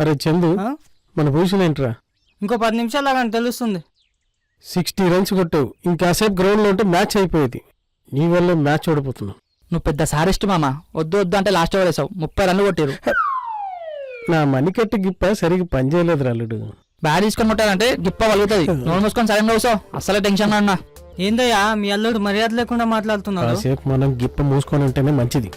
అరే చందు, మన పొజిషన్ ఏంట్రా? ఇంకో 10 నిమిషాలు లాగా తెలుస్తుంది. 60 రన్స్ కొట్టావు. ఇంకాసేపు గ్రౌండ్లో ఉంటే మ్యాచ్ అయిపోయేది. నీ వల్ల మ్యాచ్ ఓడిపోతున్నావు. నువ్వు పెద్ద సారిస్ట్ మామ. వద్దు వద్దు అంటే లాస్ట్ ఓవర్ వేసావు. 30 రన్లు కొట్టారు. నా మణికట్టు గిప్ప సరిగ్గా పనిచేయలేదు అల్లుడు. బ్యాట్ తీసుకొని కొట్టారంటే గిప్ప వలుగుతుంది. నోరు మూసుకొని సరైన కూర్చో. అస్సలే టెన్షన్ ఉన్నా. ఏందయ్యా మీ అల్లుడు మర్యాద లేకుండా మాట్లాడుతున్నాడు? కాసేపు మనం గిప్ప మూసుకొని ఉంటేనే మంచిది.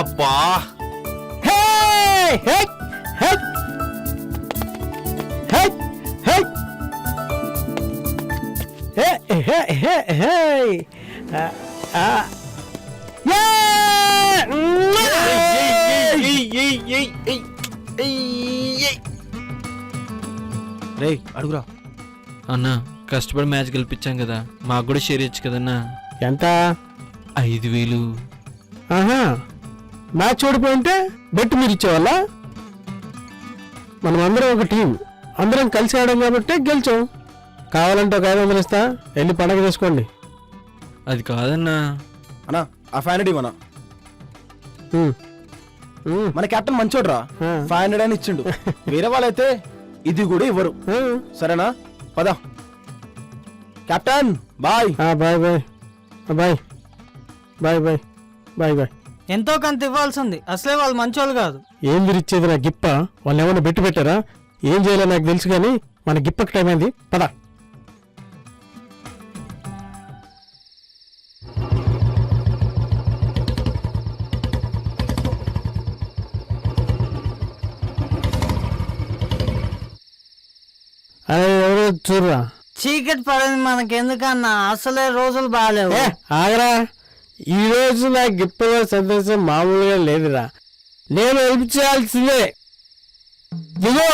అబ్బా రే అడుగురా అన్నా, కష్టపడి మ్యాచ్ గెలిపించాం కదా, మాకు కూడా షేర్ ఇచ్చు కదన్నా. ఎంత? 5,000. ఆహా, మ్యాచ్ ఓడిపోయింటే బెట్ మీరు ఇచ్చేవాళ్ళ? మనం అందరం ఒక టీం, అందరం కలిసి ఆడాం కాబట్టి గెలిచాం. కావాలంటే ఒక 500 ఇస్తా, వెళ్ళి పండగ చేసుకోండి. అది కాదన్నా. అన్నా ఆ ఫ్యాన్ మన మన కెప్టెన్ మంచోడ్రా. 500 అని ఇచ్చిండు. వేరే వాళ్ళైతే ఇది కూడా ఇవ్వరు. సరేనా, పద. Captain bye. Bye bye bye bye bye bye bye. ఎంతో కొంత ఇవ్వాల్సింది. అసలే వాళ్ళు మంచోళ్ళు కాదు. ఏం విరిచ్చేది నా గిప్ప? వాళ్ళు ఏమన్నా బెట్టు పెట్టారా? ఏం చేయాలో నాకు తెలుసు కానీ మన గిప్పకి టైం అయింది, పద. అరే ఎవరో చూడరా. చీకటి పడింది మనకెందుకన్నా, అసలే రోజులు బాగాలేవు. ఆగరా, ఈ రోజు నా గిప్పలో సంతోషం మామూలుగా లేదురా. నేను హెల్పించాల్సిందే. ఇదిగో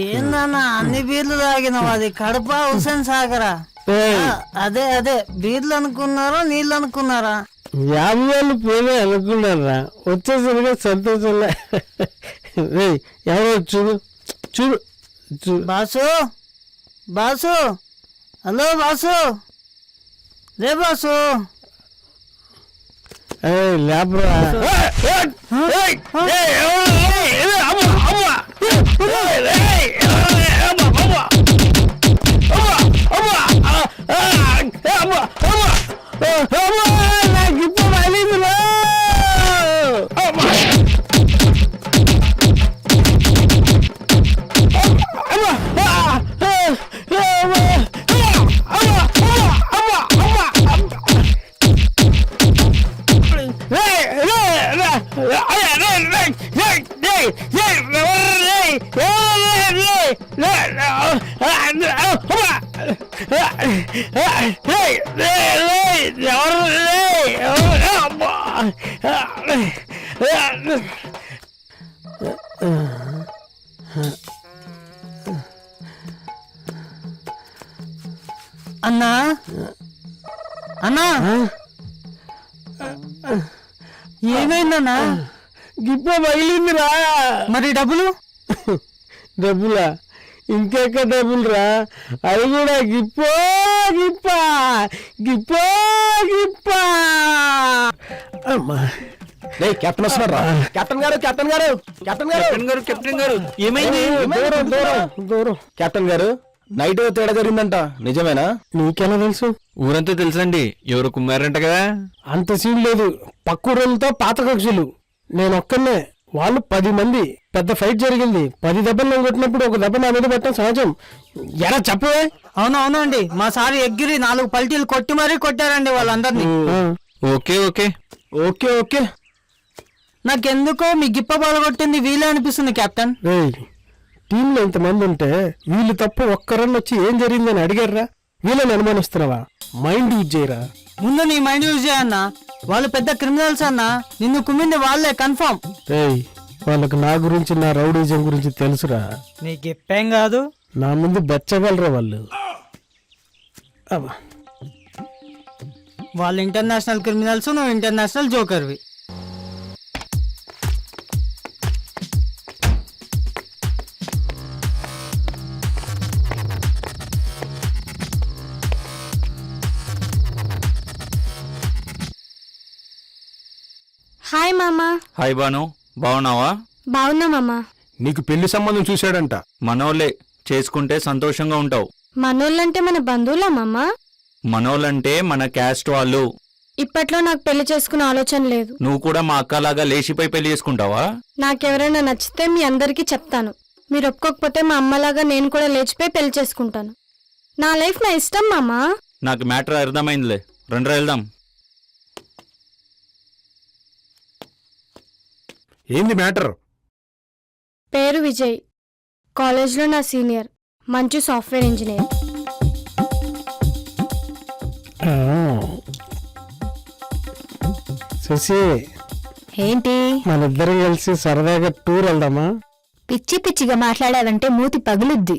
ఏందన్నా అన్ని బీర్లు తాగినావు? అది కడప హుసేన్ సాగరా? అదే అదే, బీర్లు అనుకున్నారా నీళ్ళు అనుకున్నారా? 50,000 పోయినా అనుకున్నారా, వచ్చేసరిగా సంతోషంలో. ఎవరో చూడు చూడు చూడు. బాసు బాసు, హలో బాసు, రే బాసు. లేపరా. నాకు ఇప్పుడు అలిదురా. అన్నా అన్నా, ఏమైందన్నా? గిప్ప పగిలిందిరా. మరి డబ్బులు? డబ్బులా? ఇంకెక్క డబ్బులురా? అది కూడా గిప్పో గిప్ప గిప్పో గిప్ప. అమ్మా, కెప్టెన్ వస్తున్నాడు రా. కెప్టెన్ గారు కెప్టెన్ గారు కెప్టెన్ గారు కెప్టెన్ గారు ఏమైంది? దూరం దూరం దూరం. కెప్టెన్ గారు, నైట్ తేడా జరిగిందంట, నిజమేనా? నీకెలా తెలుసు? ఊరంతా తెలుసండి. ఎవరు కుమ్మారంట కదా. అంత సీన్ లేదు. పక్కూరులతో పాత కక్షులు, నేను ఒక్కనే, వాళ్ళు 10 మంది. పెద్ద ఫైట్ జరిగింది. 10 దెబ్బలు నేను కొట్టినప్పుడు ఒక దెబ్బ నా మీద పెట్టడం సహజం. ఎలా చెప్పవే? అవునవునండి, మా సారి ఎగ్గిరి 4 పల్టీలు కొట్టి మరీ కొట్టారండి వాళ్ళందరినీ. Okay okay okay okay. నాకెందుకో మీ గిప్ప బాలగొట్టింది వీలే అనిపిస్తుంది కెప్టెన్. టీంలో ఇంతమంది ఉంటే వీళ్ళు తప్ప ఒక్కరన్నా వచ్చి ఏం జరిగిందని అడిగారా? వీళ్ళని అనుమానిస్తున్నావా? మైండ్ యూజ్ చేయరా. ముందు నీ మైండ్ యూజ్ చేయన్నా. వాళ్ళు పెద్ద క్రిమినల్స్ అన్న, నిన్ను కుమ్మింది వాళ్ళే కన్ఫర్మ్. రేయ్ వాళ్ళకి నా గురించి నా రౌడీజం గురించి తెలుసురా. నీకు ఇప్పేం కాదు. నా ముందు బెచ్చగలరా వాళ్ళు. అబ్బా. వాళ్ళు ఇంటర్నేషనల్ క్రిమినల్స్, నువ్వు ఇంటర్నేషనల్ జోకర్వి. హాయ్ మామా. హాయ్ బాను, బాగున్నావా? బాగున్నా మామా. నీకు పెళ్లి సంబంధం చూశాడంట. మనోళ్ళే, చేసుకుంటే సంతోషంగా ఉంటావు. మనోళ్ళంటే మన బంధువులా మామా? మనోళ్ళంటే మన క్యాస్ట్ వాళ్ళు. ఇప్పట్లో నాకు పెళ్లి చేసుకునే ఆలోచన లేదు. నువ్వు కూడా మా అక్కలాగా లేచిపోయి పెళ్లి చేసుకుంటావా? నాకెవరైనా నచ్చితే మీ అందరికీ చెప్తాను. మీరు ఒప్పుకోకపోతే మా అమ్మలాగా నేను కూడా లేచిపోయి పెళ్లి చేసుకుంటాను. నా లైఫ్ నా ఇష్టం మామా. నాకు మ్యాటర్ అర్థమైందిలే, రండి వెళ్దాం. ఏంది మ్యాటర్? పేరు విజయ్, కాలేజ్లో నా సీనియర్, మంచి సాఫ్ట్వేర్ ఇంజనీర్. శశి, ఏంటి మన ఇద్దరం కలిసి సరదాగా టూర్ వెళ్దామా? పిచ్చి పిచ్చిగా మాట్లాడావంటే మూతి పగులుద్ది.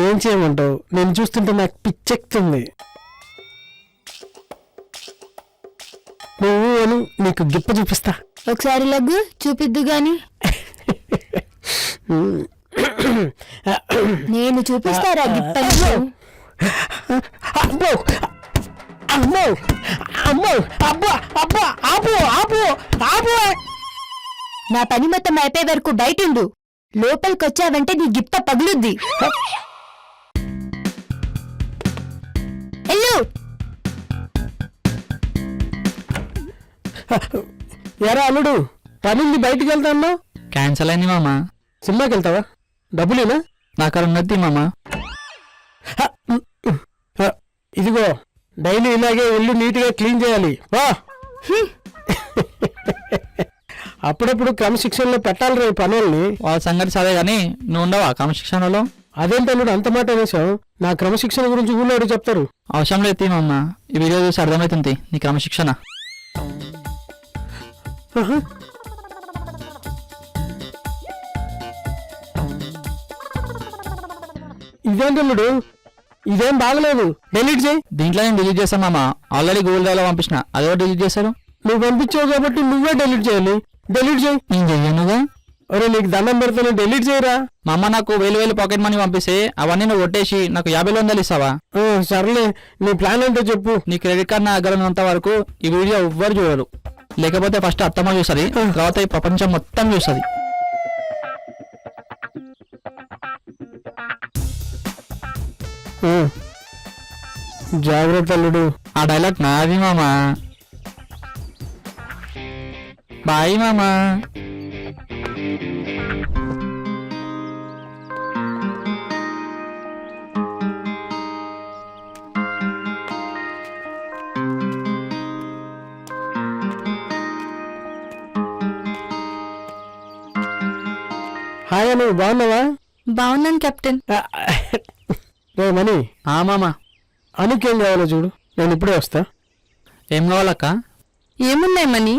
ఏం చేయమంటావు? నేను చూస్తుంటే నాకు పిచ్చెక్తుంది. నువ్వు అను, నీకు గిప్ప చూపిస్తా. ఒకసారి లగ్గు చూపిద్దు గాని. నేను చూపిస్తారా గిప్పలు? అబ్బో అమ్మో అమ్మో అబ్బా అబ్బా ఆపు ఆపు ఆపు. నా పని మొత్తం అయిపోయే వరకు బయటుండు. లోపలికొచ్చావంటే నీ గిప్ప పగులుద్ది. ఎల్లు. ఎరా అల్లుడు, పనుంది బయటికి వెళ్తాను. క్యాన్సల్ అయింది మామా. సినిమాకి వెళ్తావా? డబ్బులేనా? నాకు అక్కడ ఉన్నది మామా. ఇదిగో, డైలీ ఇలాగే ఇల్లు నీట్గా క్లీన్ చేయాలి. వా. అప్పుడప్పుడు క్రమశిక్షణలో పెట్టాలి రే పనుల్ని. వాళ్ళ సంగతి సరే గానీ నువ్వు ఉండవా క్రమశిక్షణలో? అదేంటల్లుడు అంత మాట అనేసావు? నా క్రమశిక్షణ గురించి ఊళ్ళో అడిగి చెప్తారు. అవసరం లేదు మామ, ఈ వీడియో చూసి అర్థమవుతుంది నీ క్రమశిక్షణ. ఇదేంటల్లుడు, ఇదేం బాగలేదు. డిలీట్ చేయి. దీంట్లో నేను డిలీట్ చేశాను మామ. ఆల్రెడీ గూగుల్ డ్రైవ్ లో పంపించిన, అదే డిలీట్ చేశారు. నువ్వు పంపించావు కాబట్టి నువ్వే డిలీట్ చేయాలి. డిలీట్ చేయి. నేను చెయ్యనుగా. అరే నీకు దండం పెడతాను, డిలీట్ చేయరా. మా అమ్మ నాకు 1000 పాకెట్ మనీ పంపిస్తే అవన్నీ నువ్వు కొట్టేసి నాకు 50,000 ఇస్తావా? సర్లే, నీ ప్లాన్ ఏంటో చెప్పు. నీ క్రెడిట్ కార్డ్ నా దగ్గర ఉన్నంత వరకు ఈ వీడియో ఎవ్వరు చూడరు. లేకపోతే ఫస్ట్ అత్తమ్మ చూస్తుంది, తర్వాత ఈ ప్రపంచం మొత్తం చూస్తుంది. జాగ్రత్త అల్లుడు. ఆ డైలాగ్ నాది మామా. బాయ్ మామా. హాయ్ అను, బాగున్నావా? బాగున్నాను కెప్టెన్. రే మనీ, ఆ మామా. అనుకేం కావాలో చూడు, నేను ఇప్పుడే వస్తా. ఏం కావాలక్క? ఏమున్నాయి మనీ?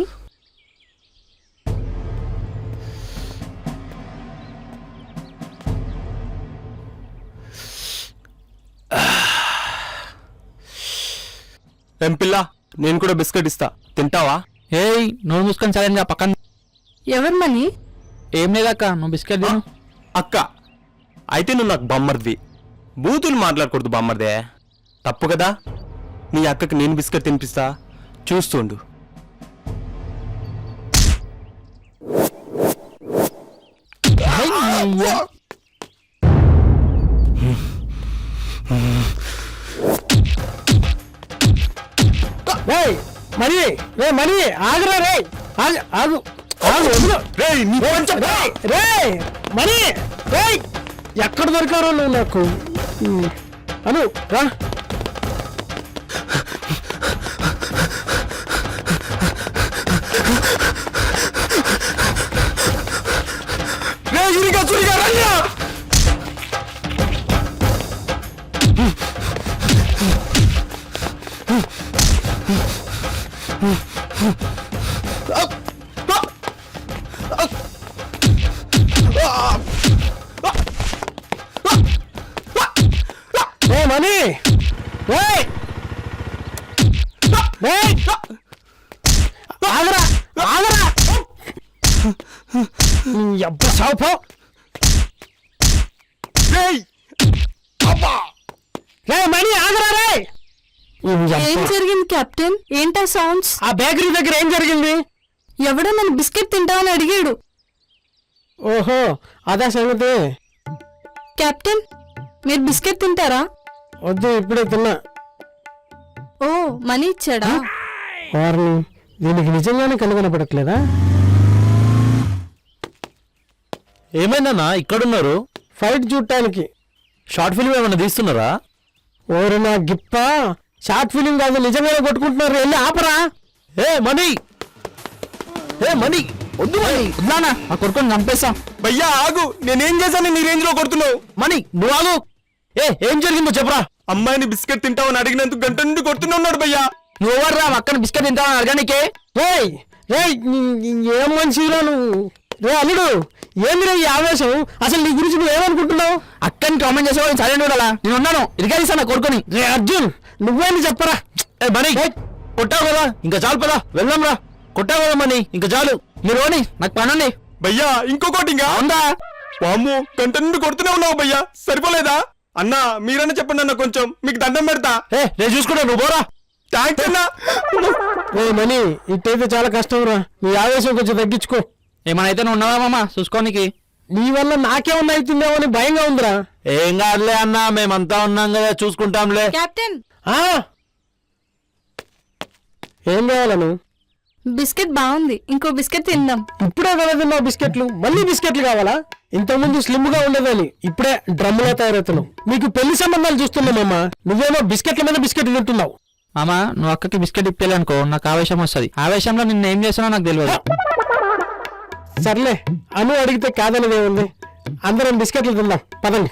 ఏం పిల్ల, నేను కూడా బిస్కెట్ ఇస్తా, తింటావా? ఏయ్ నోరు మూసుకొని సరైన పక్కన. ఎవరు మనీ? ఏం లేదక్క, నువ్వు బిస్కెట్ తిను. అక్క, అయితే నువ్వు నాకు బొమ్మర్ది. బూతులు మాట్లాడకూడదు బామ్మర్దే, తప్పు కదా. నీ అక్కకి నేను బిస్కెట్ తినిపిస్తా, చూస్తుండు. రేయ్ మనీ, రే మనీ, ఆగురా రే, ఆగు ఆగు ఆగు, వదిలు. రేయ్, నీ పంచ- రేయ్, రేయ్ మనీ, రేయ్ ఎక్కడ దొరికారో నువ్వు నాకు. అను రా. రేయ్, ఇరిగా చురిగా రండి. ఏ మనీ ఏయ్! ఏయ్! ఆగరా ఆగరా ఎబ్బ సావుపో రే మనీ ఆగరా రే ఏం జరిగింది కెప్టెన్? ఏంటా సౌండ్స్? ఆ బేకరీ దగ్గర ఏం జరిగింది? ఎవడో నన్ను బిస్కెట్ తింటావని అడిగాడు. ఓహో అదా సంగతి. కెప్టెన్, మీరు బిస్కెట్ తింటారా? వద్దు ఇప్పుడే తిన్నా. ఓ, మనీ ఇచ్చాడా? వారిని దీనికి నిజంగానే కనుగొనపడట్లేదా? ఏమైందన్నా ఇక్కడున్నారు? ఫైట్ చూడటానికి. షార్ట్ ఫిల్మ్ ఏమన్నా తీస్తున్నారా? ఓరు నా గిప్ప, షార్ట్ ఫిలిం కాదు నిజంగానే కొట్టుకుంటున్నారు. వెళ్ళి ఆపరా. ఏ మనీ వద్దు మనీ. వద్దానా ఆ కొడుకుని చంపేస్తా. భయ్యా ఆగు, నేనేం చేశాను నీ రేంజ్ లో కొడుతున్నావు? మనీ నువ్వు ఆగు. ఏం జరిగిందో చెప్పరా? అమ్మాయిని బిస్కెట్ తింటావని అడిగినందుకు గంట నుండి కొడుతూనే ఉన్నాడు భయ్యా. నువ్వు ఎవర్రా అక్కడ బిస్కెట్ తింటావని అడగనికే? రేయ్ రేయ్ ఏం మనిషిరా నువ్వు? రే అల్లుడు, ఏందిరా ఈ ఆవేశం? అసలు నీ గురించి నువ్వు ఏమనుకుంటున్నావు? అక్కని కామెంట్ చేసేవాళ్ళు సైలెంట్ ఉండాలా? నేను ఉన్నాను, ఇరిగాడిస్తాను కొడుకుని. రే అర్జున్, నువ్వేంది చెప్పరా? మనీ కొట్టావు కదా, ఇంకా చాలు పదా వెళ్దాం రా. కొట్టావు కదా మనీ, ఇంకా చాలు. మీరు ఓని, నాకు పనండి. భయ్యా ఇంకొకటి ఇంకా ఉందా? వామ్ము గంట నుండి కొడుతూనే ఉన్నావు భయ్యా, సరిపోలేదా? అన్నా మీరన్నా చెప్పండి అన్న, కొంచెం మీకు దండం పెడతా. నేను చూసుకుంటా, నువ్వు పోరా. థ్యాంక్స్ అన్నా. రే మనీ, ఇట్టయితే చాలా కష్టం రా. నీ ఆవేశం కొంచెం తగ్గించుకో. ఏమైనా ఉన్నావా మామ చూసుకోనికి? నీ వల్ల నాకేమన్నా అవుతుందేమో అని భయంగా ఉందిరా. ఏం కాదులే అన్నా, మేమంతా ఉన్నాం కదా, చూసుకుంటాంలే. కెప్టెన్, ఆ? ఏం కావాలను? బిస్కెట్ బాగుంది, ఇంకో బిస్కెట్ తిందాం. ఇప్పుడే కదా తిన్నావు బిస్కెట్లు, మళ్ళీ బిస్కెట్లు కావాలా? ఇంతకుముందు స్లిమ్ గా ఉండేదని ఇప్పుడే డ్రమ్ములో తయారవుతున్నావు. మీకు పెళ్లి సంబంధాలు చూస్తున్నామమ్మా, నువ్వేమో బిస్కెట్ల మీద బిస్కెట్ తింటున్నావు. మామ నువ్వు అక్కకి బిస్కెట్ ఇప్పేయాలనుకో నాకు ఆవేశం వస్తుంది. ఆవేశంలో నిన్ను ఏం చేస్తానో నాకు తెలియదు. సర్లే, అను అడిగితే కాదనేదే ఉంది. అందరం బిస్కెట్లు తిందాం పదండి.